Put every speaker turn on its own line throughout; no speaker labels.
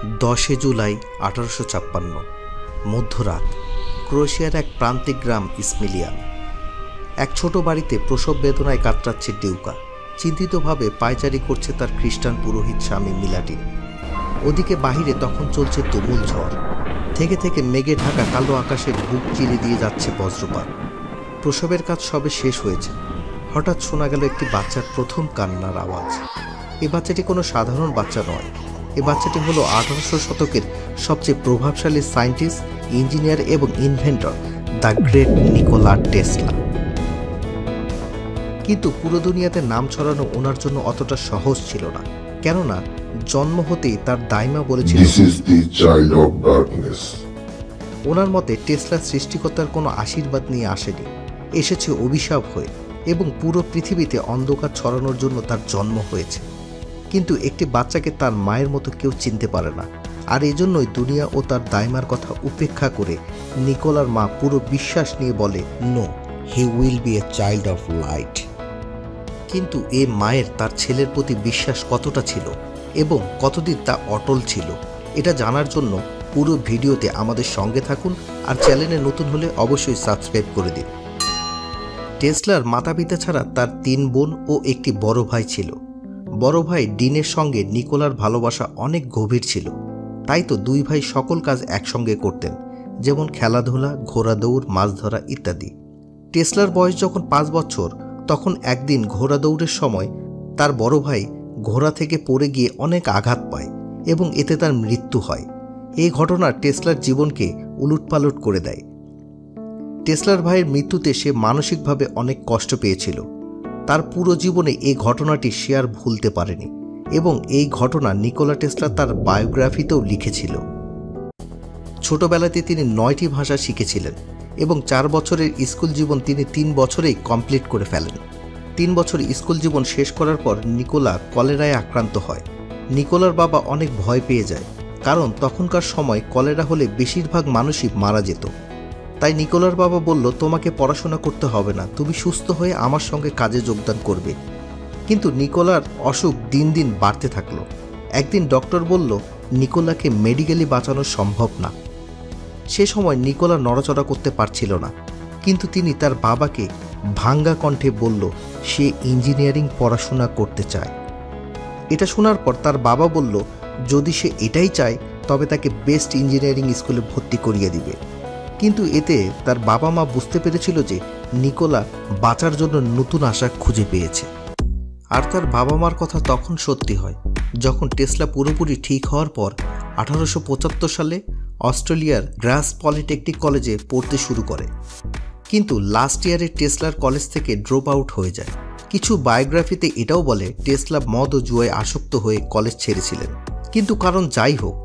10 জুলাই 1856 মধ্যরাত ক্রোয়েশিয়ার এক প্রান্তিক গ্রাম ইসমিলিয়ান। এক ছোট বাড়িতে প্রসব বেদনায় কাতরাচ্ছে ডিউকা। চিন্তিতভাবে পায়চারি করছে তার খ্রিস্টান পুরোহিত স্বামী মিলাটিন। ওদিকে বাহিরে তখন চলছে তুমুল ঝড়। থেকে থেকে মেঘে ঢাকা কালো আকাশের বুক চিরে দিয়ে যাচ্ছে বজ্রপাত। প্রসবের কাজ সবে শেষ হয়েছে। হঠাৎ শোনা গেল একটি বাচ্চার প্রথম কান্নার আওয়াজ। এই বাচ্চাটি কোনো সাধারণ বাচ্চা নয়। এই বাচ্চাটি হলো 1800 শতকের সবচেয়ে প্রভাবশালী সায়েন্টিস্ট, ইঞ্জিনিয়ার এবং inventor the great Nikola Tesla. কিন্তু পুরো দুনিয়াতে নাম ছড়ানো ওনার জন্য অতটা সহজ ছিল না, কেননা জন্ম হতেই তার দাইমা বলেছিল ওনার মতে টেসলা সৃষ্টিকর্তার কোনো আশীর্বাদ নিয়ে আসেনি, এসেছে অভিশাপ হয়ে, এবং পুরো পৃথিবীতে অন্ধকার ছড়ানোর জন্য তার জন্ম হয়েছে। কিন্তু একটি বাচ্চাকে তার মায়ের মতো কেউ চিনতে পারে না, আর এজন্যই দুনিয়া ও তার দাইমার কথা উপেক্ষা করে নিকোলার মা পুরো বিশ্বাস নিয়ে বলে, no, he will be a child of light. কিন্তু এ মায়ের তার ছেলের প্রতি বিশ্বাস কতটা ছিল এবং কতদিন তা অটল ছিল, এটা জানার জন্য পুরো ভিডিওতে আমাদের সঙ্গে থাকুন, আর চ্যানেলে নতুন হলে অবশ্যই সাবস্ক্রাইব করে দিন। টেসলার মাতা পিতা ছাড়া তার 3 বোন ও একটি বড় ভাই ছিল। বড় ভাই ডিনের সঙ্গে নিকোলার ভালোবাসা অনেক গভীর ছিল, তাই তো 2 ভাই সকল কাজ একসঙ্গে করতেন, যেমন খেলাধুলা, ঘোড়া দৌড়, মাছ ধরা ইত্যাদি। টেসলার বয়স যখন 5 বছর, তখন একদিন ঘোড়া দৌড়ের সময় তার বড় ভাই ঘোড়া থেকে পড়ে গিয়ে অনেক আঘাত পায় এবং এতে তার মৃত্যু হয়। এই ঘটনা টেসলার জীবনকে উলটপালট করে দেয়। টেসলার ভাইয়ের মৃত্যুতে সে মানসিকভাবে অনেক কষ্ট পেয়েছিল। তার পুরো জীবনে এই ঘটনাটি সে আর ভুলতে পারেনি, এবং এই ঘটনা নিকোলা টেসলা তার বায়োগ্রাফিতেও লিখেছিল। ছোটবেলাতে তিনি 9টি ভাষা শিখেছিলেন এবং 4 বছরের স্কুল জীবন তিনি 3 বছরেই কমপ্লিট করে ফেলেন। 3 বছর স্কুল জীবন শেষ করার পর নিকোলা কলেরায় আক্রান্ত হয়। নিকোলার বাবা অনেক ভয় পেয়ে যায়, কারণ তখনকার সময় কলেরা হলে বেশিরভাগ মানুষই মারা যেত। তাই নিকোলার বাবা বলল, তোমাকে পড়াশোনা করতে হবে না, তুমি সুস্থ হয়ে আমার সঙ্গে কাজে যোগদান করবে। কিন্তু নিকোলার অসুখ দিন দিন বাড়তে থাকলো। একদিন ডক্টর বলল, নিকোলাকে মেডিকেলি বাঁচানো সম্ভব না। সে সময় নিকোলা নড়াচড়া করতে পারছিল না, কিন্তু তিনি তার বাবাকে ভাঙ্গা কণ্ঠে বলল সে ইঞ্জিনিয়ারিং পড়াশোনা করতে চায়। এটা শোনার পর তার বাবা বলল, যদি সে এটাই চায় তবে তাকে বেস্ট ইঞ্জিনিয়ারিং স্কুলে ভর্তি করিয়ে দিবে। কিন্তু এতে তার বাবা মা বুঝতে পেরেছিল যে নিকোলা বাঁচার জন্য নতুন আশা খুঁজে পেয়েছে। আর তার বাবা মার কথা তখন সত্যি হয়, যখন টেসলা পুরোপুরি ঠিক হওয়ার পর 1875 সালে অস্ট্রেলিয়ার গ্রাস পলিটেকনিক কলেজে পড়তে শুরু করে। কিন্তু লাস্ট ইয়ারে টেসলার কলেজ থেকে ড্রপ আউট হয়ে যায়। কিছু বায়োগ্রাফিতে এটাও বলে টেসলা মদ ও জুয়ায় আসক্ত হয়ে কলেজ ছেড়েছিলেন। কিন্তু কারণ যাই হোক,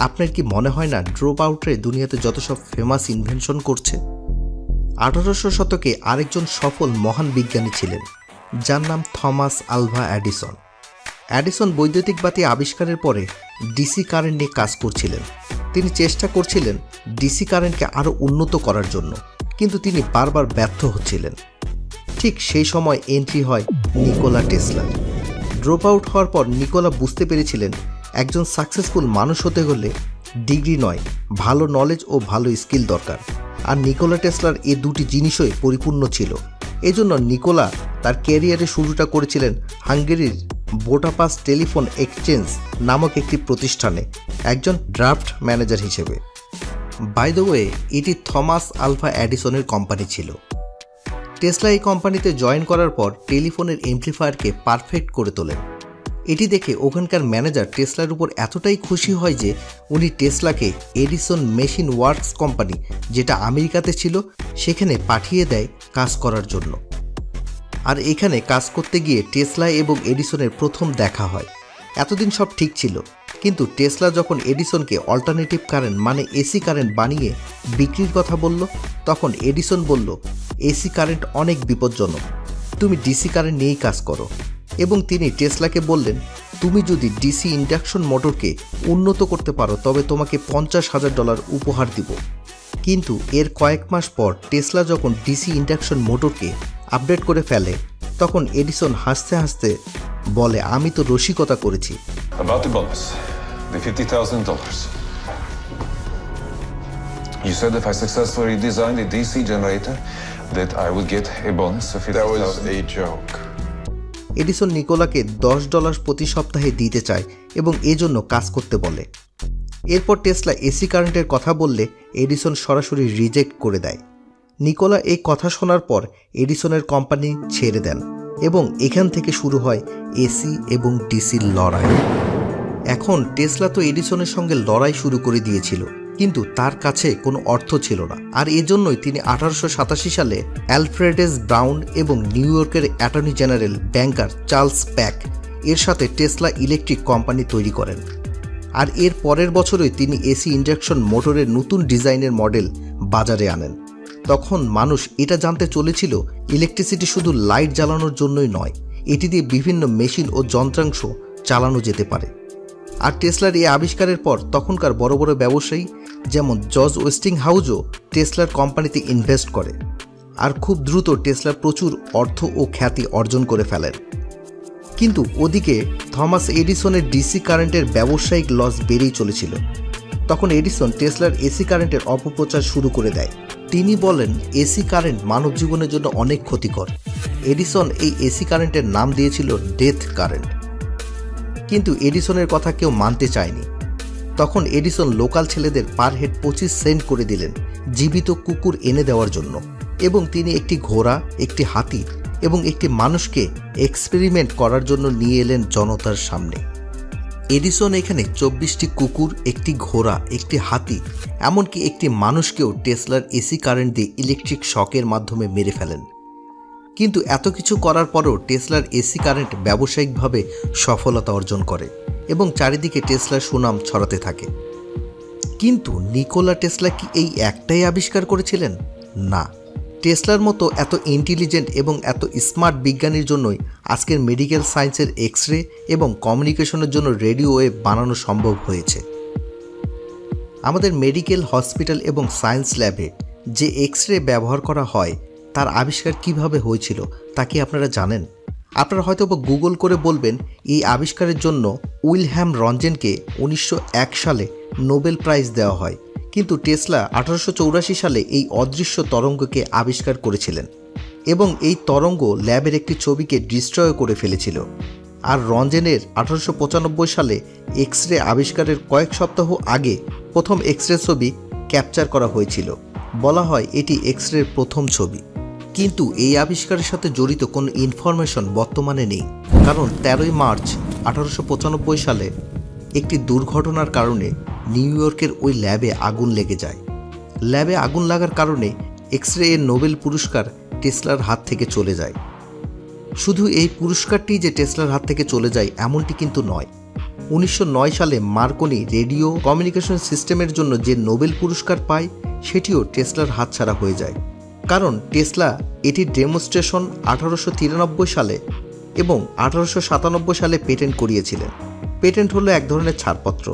আপনার কি মনে হয় না ড্রপ আউটরে দুনিয়াতে যত সব ফেমাস ইনভেনশন করছে? 1800 শতকে আরেকজন সফল মহান বিজ্ঞানী ছিলেন, যার নাম থমাস আলভা এডিসন। এডিসন বৈদ্যুতিক বাতি আবিষ্কারের পরে ডিসি কারেন্ট নিয়ে কাজ করছিলেন। তিনি চেষ্টা করছিলেন ডিসি কারেন্টকে আরও উন্নত করার জন্য, কিন্তু তিনি বারবার ব্যর্থ হচ্ছিলেন। ঠিক সেই সময় এন্ট্রি হয় নিকোলা টেসলা। ড্রপ আউট হওয়ার পর নিকোলা বুঝতে পেরেছিলেন একজন সাকসেসফুল মানুষ হতে হলে ডিগ্রি নয়, ভালো নলেজ ও ভালো স্কিল দরকার। আর নিকোলা টেসলার এই দুটি জিনিসই পরিপূর্ণ ছিল। এজন্য নিকোলা তার ক্যারিয়ারের শুরুটা করেছিলেন হাঙ্গেরির বুডাপেস্ট টেলিফোন এক্সচেঞ্জ নামক একটি প্রতিষ্ঠানে একজন ড্রাফট ম্যানেজার হিসেবে। বাই দ্য ওয়ে, এটি থমাস আলভা এডিসনের কোম্পানি ছিল। টেসলা এই কোম্পানিতে জয়েন করার পর টেলিফোনের এমপ্লিফায়ারকে পারফেক্ট করে তোলেন। এটি দেখে ওখানকার ম্যানেজার টেসলার উপর এতটাই খুশি হয় যে উনি টেসলাকে এডিসন মেশিন ওয়ার্কস কোম্পানি, যেটা আমেরিকাতে ছিল, সেখানে পাঠিয়ে দেয় কাজ করার জন্য। আর এখানে কাজ করতে গিয়ে টেসলা এবং এডিসনের প্রথম দেখা হয়। এতদিন সব ঠিক ছিল, কিন্তু টেসলা যখন এডিসনকে অল্টারনেটিভ কারেন্ট মানে এসি কারেন্ট বানিয়ে বিক্রির কথা বলল, তখন এডিসন বলল, এসি কারেন্ট অনেক বিপজ্জনক, তুমি ডিসি কারেন্ট নিয়েই কাজ করো। এবং তিনি টেসলাকে বললেন, তুমি যদি ডিসি ইন্ডাকশন মোটরকে উন্নত করতে পারো তবে তোমাকে $50,000 উপহার দিব। কিন্তু এর কয়েক মাস পর টেসলা যখন ডিসি ইন্ডাকশন মোটরকে আপডেট করে ফেলে, তখন এডিসন হাসতে হাসতে বলে, আমি তো রসিকতা করেছি।
the $50,000. You said if I successfully redesigned the DC generator, that I would get a bonus of $50,000.
That was a joke.
Edison নিকোলাকে $10 প্রতি সপ্তাহে দিতে চায় এবং এজন্য কাজ করতে বলে। এরপর টেসলা এসি কারেন্টের কথা বললে এডিসন সরাসরি রিজেক্ট করে দেয়। নিকোলা এই কথা শোনার পর এডিসনের কোম্পানি ছেড়ে দেন এবং এখান থেকে শুরু হয় এসি এবং ডিসির লড়াই। এখন টেসলা তো এডিসনের সঙ্গে লড়াই শুরু করে দিয়েছিল, কিন্তু তার কাছে কোনো অর্থ ছিল না, আর এজন্যই তিনি 1887 সালে অ্যালফ্রেড ব্রাউন এবং নিউ ইয়র্কের অ্যাটর্নি জেনারেল ব্যাংকার চার্লস প্যাক এর সাথে টেসলা ইলেকট্রিক কোম্পানি তৈরি করেন। আর এর পরের বছরই তিনি এসি ইন্ডাকশন মোটরের নতুন ডিজাইনের মডেল বাজারে আনেন। তখন মানুষ এটা জানতে চলেছিল ইলেকট্রিসিটি শুধু লাইট জ্বালানোর জন্যই নয়, এটি দিয়ে বিভিন্ন মেশিন ও যন্ত্রাংশ চালানো যেতে পারে। আর টেসলার এই আবিষ্কারের পর তখনকার বড় বড় ব্যবসায়ী যেমন জর্জ ওয়েস্টিংহাউজও টেসলার কোম্পানিতে ইনভেস্ট করে, আর খুব দ্রুত টেসলার প্রচুর অর্থ ও খ্যাতি অর্জন করে ফেলেন। কিন্তু ওদিকে থমাস এডিসনের ডিসি কারেন্টের ব্যবসায়িক লস বেড়েই চলেছিল। তখন এডিসন টেসলার এসি কারেন্টের অপপ্রচার শুরু করে দেয়। তিনি বলেন এসি কারেন্ট মানব জীবনের জন্য অনেক ক্ষতিকর। এডিসন এই এসি কারেন্টের নাম দিয়েছিল ডেথ কারেন্ট। কিন্তু এডিসনের কথা কেউ মানতে চায়নি। তখন এডিসন লোকাল ছেলেদের পার হেড 25 সেন্ট করে দিলেন জীবিত কুকুর এনে দেওয়ার জন্য, এবং তিনি একটি ঘোড়া, একটি হাতি এবং একটি মানুষকে এক্সপেরিমেন্ট করার জন্য নিয়ে এলেন জনতার সামনে। এডিসন এখানে 24টি কুকুর, একটি ঘোড়া, একটি হাতি, এমনকি একটি মানুষকেও টেসলার এসি কারেন্ট দিয়ে ইলেকট্রিক শকের মাধ্যমে মেরে ফেলেন। কিন্তু এত কিছু করার পরও টেসলার এসি কারেন্ট ব্যবসায়িকভাবে সফলতা অর্জন করে এবং চারিদিকে টেসলার সুনাম ছড়াতে থাকে। কিন্তু নিকোলা টেসলা কি এই একটাই আবিষ্কার করেছিলেন? না, টেসলার মতো এত ইন্টেলিজেন্ট এবং এত স্মার্ট বিজ্ঞানীর জন্যই আজকের মেডিকেল সায়েন্সের এক্স রে এবং কমিউনিকেশনের জন্য রেডিও ওয়েভ বানানো সম্ভব হয়েছে। আমাদের মেডিকেল হসপিটাল এবং সায়েন্স ল্যাবে যে এক্স রে ব্যবহার করা হয় তার আবিষ্কার কিভাবে হয়েছিল তা কি আপনারা জানেন? আপনারা হয়তো গুগল করে বলবেন এই আবিষ্কারের জন্য উইলহ্যাম রঞ্জেনকে 1901 সালে নোবেল প্রাইজ দেওয়া হয়, কিন্তু টেসলা 1884 সালে এই অদৃশ্য তরঙ্গকে আবিষ্কার করেছিলেন এবং এই তরঙ্গ ল্যাবের একটি ছবিকে ডিস্ট্রয় করে ফেলেছিল। আর রঞ্জেনের 1895 সালে এক্স রে আবিষ্কারের কয়েক সপ্তাহ আগে প্রথম এক্স রে ছবি ক্যাপচার করা হয়েছিল। বলা হয় এটি এক্স রের প্রথম ছবি। কিন্তু এই আবিষ্কারের সাথে জড়িত কোনো ইনফরমেশন বর্তমানে নেই, কারণ 13 মার্চ 1895 সালে একটি দুর্ঘটনার কারণে নিউ ইয়র্কের ওই ল্যাবে আগুন লেগে যায়। ল্যাবে আগুন লাগার কারণে এক্স রে এর নোবেল পুরস্কার টেসলার হাত থেকে চলে যায়। শুধু এই পুরস্কারটি যে টেসলার হাত থেকে চলে যায় এমনটি কিন্তু নয়। 1909 সালে মার্কনি রেডিও কমিউনিকেশন সিস্টেমের জন্য যে নোবেল পুরস্কার পায় সেটিও টেসলার হাতছাড়া হয়ে যায়, কারণ টেসলা এটির ডেমনস্ট্রেশন 1893 সালে এবং 1897 সালে পেটেন্ট করিয়েছিলেন। পেটেন্ট হলো এক ধরনের ছাড়পত্র,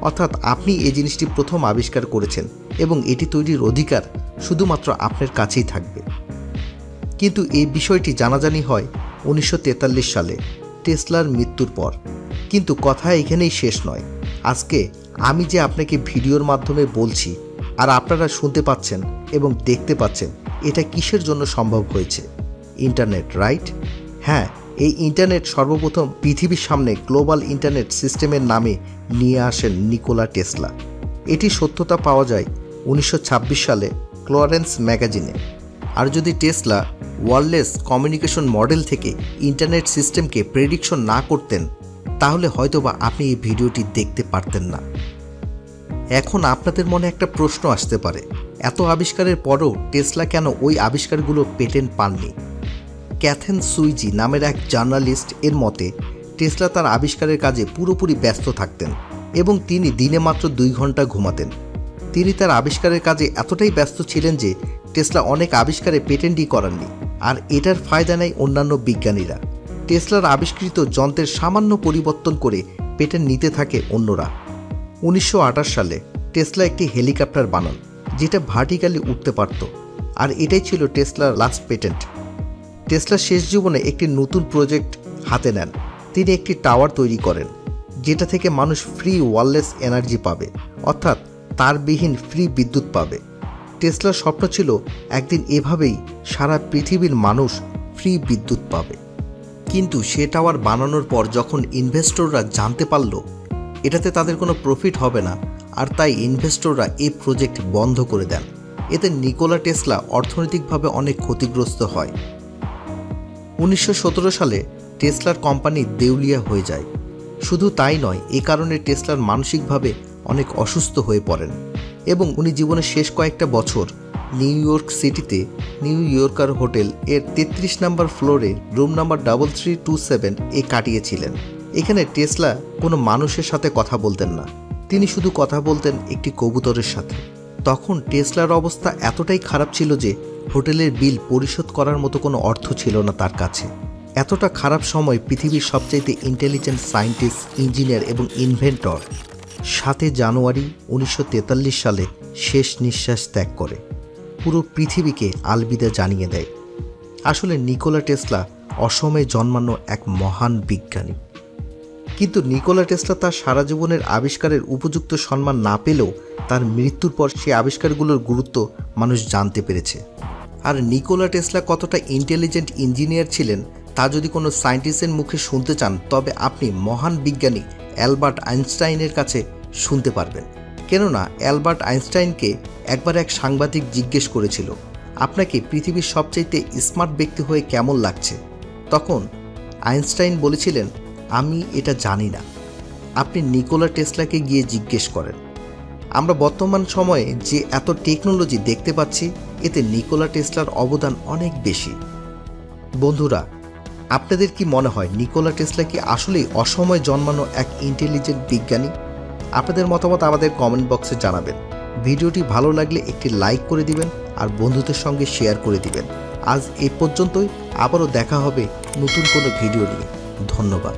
অর্থাৎ আপনি এই জিনিসটি প্রথম আবিষ্কার করেছেন এবং এটি তৈরির অধিকার শুধুমাত্র আপনার কাছেই থাকবে। কিন্তু এই বিষয়টি জানাজানি হয় 1943 সালে টেসলার মৃত্যুর পর। কিন্তু কথা এখানেই শেষ নয়। আজকে আমি যে আপনাকে ভিডিওর মাধ্যমে বলছি আর আপনারা শুনতে পাচ্ছেন এবং দেখতে পাচ্ছেন, এটা কিসের জন্য সম্ভব হয়েছে? Internet, right? হ্যাঁ, এই ইন্টারনেট সর্বপ্রথম পৃথিবীর সামনে গ্লোবাল ইন্টারনেট সিস্টেমের নামে নিয়ে আসেন নিকোলা টেসলা। এটি সত্যতা পাওয়া যায় 1926 সালে ক্লোরেন্স ম্যাগাজিনে। আর যদি টেসলা ওয়্যারলেস কমিউনিকেশন মডেল থেকে ইন্টারনেট সিস্টেমকে প্রেডিকশন না করতেন তাহলে হয়তোবা আপনি এই ভিডিওটি দেখতে পারতেন না। এখন আপনাদের মনে একটা প্রশ্ন আসতে পারে, এত আবিষ্কারের পরও টেসলা কেন ওই আবিষ্কারগুলো পেটেন্ট পাননি? ক্যাথেন সুইজি নামের এক জার্নালিস্ট এর মতে টেসলা তার আবিষ্কারের কাজে পুরোপুরি ব্যস্ত থাকতেন এবং তিনি দিনে মাত্র 2 ঘন্টা ঘুমাতেন। তিনি তার আবিষ্কারের কাজে এতটাই ব্যস্ত ছিলেন যে টেসলা অনেক আবিষ্কারে পেটেন্টই করাননি, আর এটার ফায়দা নেয় অন্যান্য বিজ্ঞানীরা। টেসলার আবিষ্কৃত যন্ত্রের সামান্য পরিবর্তন করে পেটেন্ট নিতে থাকে অন্যরা। 1928 সালে টেসলা একটি হেলিকপ্টার বানান যেটা ভার্টিক্যালি উঠতে পারত, আর এটাই ছিল টেসলার লাস্ট পেটেন্ট। টেসলার শেষ জীবনে একটি নতুন প্রজেক্ট হাতে নেন। তিনি একটি টাওয়ার তৈরি করেন যেটা থেকে মানুষ ফ্রি ওয়্যারলেস এনার্জি পাবে, অর্থাৎ তারবিহীন ফ্রি বিদ্যুৎ পাবে। টেসলার স্বপ্ন ছিল একদিন এভাবেই সারা পৃথিবীর মানুষ ফ্রি বিদ্যুৎ পাবে। কিন্তু সে টাওয়ার বানানোর পর যখন ইনভেস্টররা জানতে পারল এটাতে তাদের কোনো প্রফিট হবে না, আর তাই ইনভেস্টররা এই প্রজেক্ট বন্ধ করে দেন। এতে নিকোলা টেসলা অর্থনৈতিকভাবে অনেক ক্ষতিগ্রস্ত হয়। 1917 সালে টেসলার কোম্পানি দেউলিয়া হয়ে যায়। শুধু তাই নয়, এ কারণে টেসলার মানসিকভাবে অনেক অসুস্থ হয়ে পড়েন এবং উনি জীবনের শেষ কয়েকটা বছর নিউ ইয়র্ক সিটিতে নিউ ইয়র্কার হোটেল এর 33 নম্বর ফ্লোরে রুম নাম্বার 3327 এ কাটিয়েছিলেন। এখানে টেসলা কোনো মানুষের সাথে কথা বলতেন না, তিনি শুধু কথা বলতেন একটি কবুতরের সাথে। তখন টেসলার অবস্থা এতটাই খারাপ ছিল যে হোটেলের বিল পরিশোধ করার মতো কোনো অর্থ ছিল না তার কাছে। এতটা খারাপ সময় পৃথিবীর সবচাইতে ইন্টেলিজেন্ট সায়েন্টিস্ট, ইঞ্জিনিয়ার এবং ইনভেন্টর 7 জানুয়ারি 1943 সালে শেষ নিঃশ্বাস ত্যাগ করে, পুরো পৃথিবীকে আলবিদা জানিয়ে দেয়। আসলে নিকোলা টেসলা অসময়ে জন্মানো এক মহান বিজ্ঞানী। কিন্তু নিকোলা টেসলা তার সারা জীবনের আবিষ্কারের উপযুক্ত সম্মান না পেলেও তার মৃত্যুর পর সেই আবিষ্কারগুলোর গুরুত্ব মানুষ জানতে পেরেছে। আর নিকোলা টেসলা কতটা ইন্টেলিজেন্ট ইঞ্জিনিয়ার ছিলেন তা যদি কোনো সায়েন্টিস্টের মুখে শুনতে চান, তবে আপনি মহান বিজ্ঞানী অ্যালবার্ট আইনস্টাইনের কাছে শুনতে পারবেন। কেননা অ্যালবার্ট আইনস্টাইনকে একবার এক সাংবাদিক জিজ্ঞেস করেছিল, আপনাকে পৃথিবীর সবচাইতে স্মার্ট ব্যক্তি হয়ে কেমন লাগছে? তখন আইনস্টাইন বলেছিলেন, আমি এটা জানি না, আপনি নিকোলা টেসলাকে গিয়ে জিজ্ঞেস করেন। আমরা বর্তমান সময়ে যে এত টেকনোলজি দেখতে পাচ্ছি, এতে নিকোলা টেসলার অবদান অনেক বেশি। বন্ধুরা, আপনাদের কি মনে হয় নিকোলা টেসলা কি আসলেই অসময়ে জন্মানো এক ইন্টেলিজেন্ট বিজ্ঞানী? আপনাদের মতামত আমাদের কমেন্ট বক্সে জানাবেন। ভিডিওটি ভালো লাগলে একটি লাইক করে দিবেন আর বন্ধুদের সঙ্গে শেয়ার করে দিবেন। আজ এই পর্যন্তই, আবারও দেখা হবে নতুন কোনো ভিডিও নিয়ে। ধন্যবাদ।